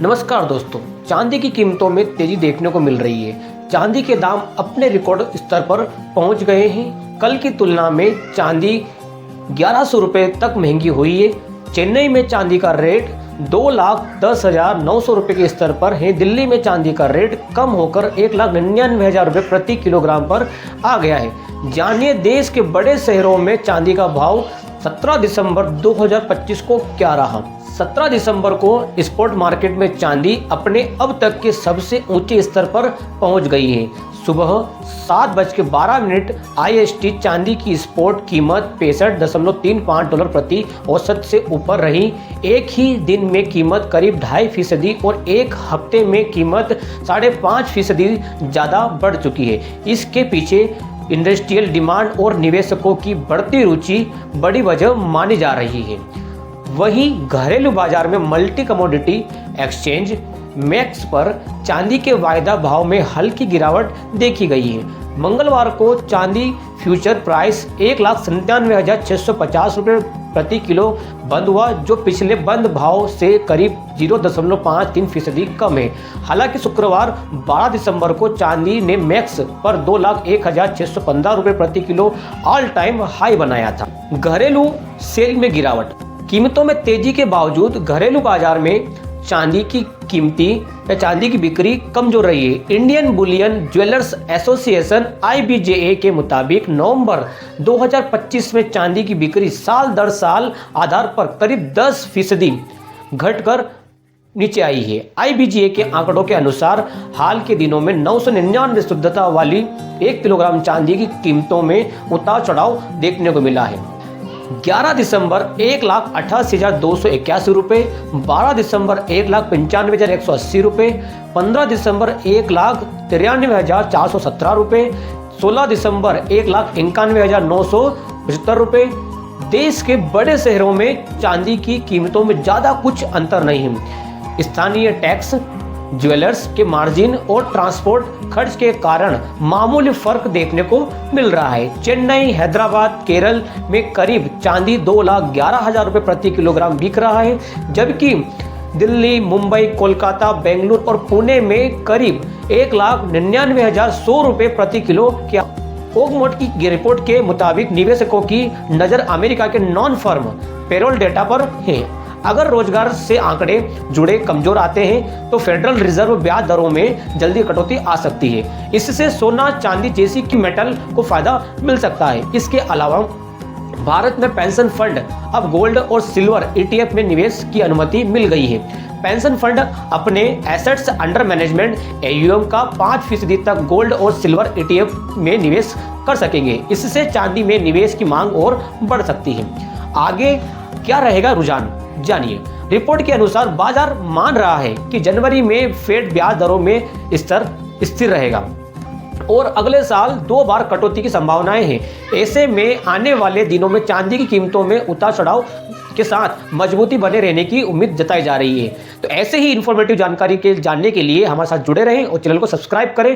नमस्कार दोस्तों, चांदी की कीमतों में तेजी देखने को मिल रही है। चांदी के दाम अपने रिकॉर्ड स्तर पर पहुंच गए हैं। कल की तुलना में चांदी 1100 रुपये तक महंगी हुई है। चेन्नई में चांदी का रेट 2,10,900 रुपये के स्तर पर है। दिल्ली में चांदी का रेट कम होकर 1,99,000 रुपये प्रति किलोग्राम पर आ गया है। जानिए देश के बड़े शहरों में चांदी का भाव 17 दिसंबर 2025 को क्या रहा। 17 दिसंबर को स्पॉट मार्केट में चांदी अपने अब तक के सबसे ऊंचे स्तर पर पहुंच गई है। सुबह 7:12 IST चांदी की स्पॉट कीमत 65.35 डॉलर प्रति औसत से ऊपर रही। एक ही दिन में कीमत करीब 2.5% और एक हफ्ते में कीमत 5.5% ज़्यादा बढ़ चुकी है। इसके पीछे इंडस्ट्रियल डिमांड और निवेशकों की बढ़ती रुचि बड़ी वजह मानी जा रही है। वहीं घरेलू बाजार में मल्टी कमोडिटी एक्सचेंज मैक्स पर चांदी के वायदा भाव में हल्की गिरावट देखी गई है। मंगलवार को चांदी फ्यूचर प्राइस 1,97,650 रुपये प्रति किलो बंद हुआ, जो पिछले बंद भाव से करीब 0.53% कम है। हालांकि शुक्रवार 12 दिसंबर को चांदी ने मैक्स पर 2,01,615 रुपये प्रति किलो ऑल टाइम हाई बनाया था। घरेलू सेल में गिरावट। कीमतों में तेजी के बावजूद घरेलू बाजार में चांदी की बिक्री कमजोर रही है। Indian Boolean jewellers association IBJA के मुताबिक नवंबर 2025 में चांदी की बिक्री साल दर साल आधार पर करीब 10% घटकर नीचे आई है। IBJA के आंकड़ों के अनुसार हाल के दिनों में 999 शुद्धता वाली 1 किलोग्राम चांदी की कीमतों में उतार चढ़ाव देखने को मिला है। 11 दिसंबर 1,88,281 रुपये, 12 दिसंबर 1,95,180 रुपये, 15 दिसंबर 1,93,417 रुपये, 16 दिसंबर 1,91,975 रुपये। देश के बड़े शहरों में चांदी की कीमतों में ज़्यादा कुछ अंतर नहीं है। स्थानीय टैक्स, ज्वेलर्स के मार्जिन और ट्रांसपोर्ट खर्च के कारण मामूली फर्क देखने को मिल रहा है। चेन्नई, हैदराबाद, केरल में करीब चांदी 2,11,000 रुपये प्रति किलोग्राम बिक रहा है, जबकि दिल्ली, मुंबई, कोलकाता, बेंगलुरु और पुणे में करीब 1,99,100 रुपये प्रति किलो किया। ओगमोट की रिपोर्ट के मुताबिक निवेशकों की नज़र अमेरिका के नॉन फर्म पेरोल डेटा पर है। अगर रोजगार से आंकड़े जुड़े कमजोर आते हैं तो फेडरल रिजर्व ब्याज दरों में जल्दी कटौती आ सकती है। इससे सोना, चांदी जैसी की मेटल को फायदा मिल सकता है। इसके अलावा भारत में पेंशन फंड अब गोल्ड और सिल्वर ETF में निवेश की अनुमति मिल गई है। पेंशन फंड अपने एसेट्स अंडर मैनेजमेंट AUM का 5% तक गोल्ड और सिल्वर ETF में निवेश कर सकेंगे। इससे चांदी में निवेश की मांग और बढ़ सकती है। आगे क्या रहेगा रुझान, जानिए। रिपोर्ट के अनुसार बाजार मान रहा है कि जनवरी में फेड ब्याज दरों में स्तर स्थिर रहेगा और अगले साल 2 बार कटौती की संभावनाएं हैं। ऐसे में आने वाले दिनों में चांदी की कीमतों में उतार चढ़ाव के साथ मजबूती बने रहने की उम्मीद जताई जा रही है। तो ऐसे ही इंफॉर्मेटिव जानकारी के जानने के लिए हमारे साथ जुड़े रहें और चैनल को सब्सक्राइब करें।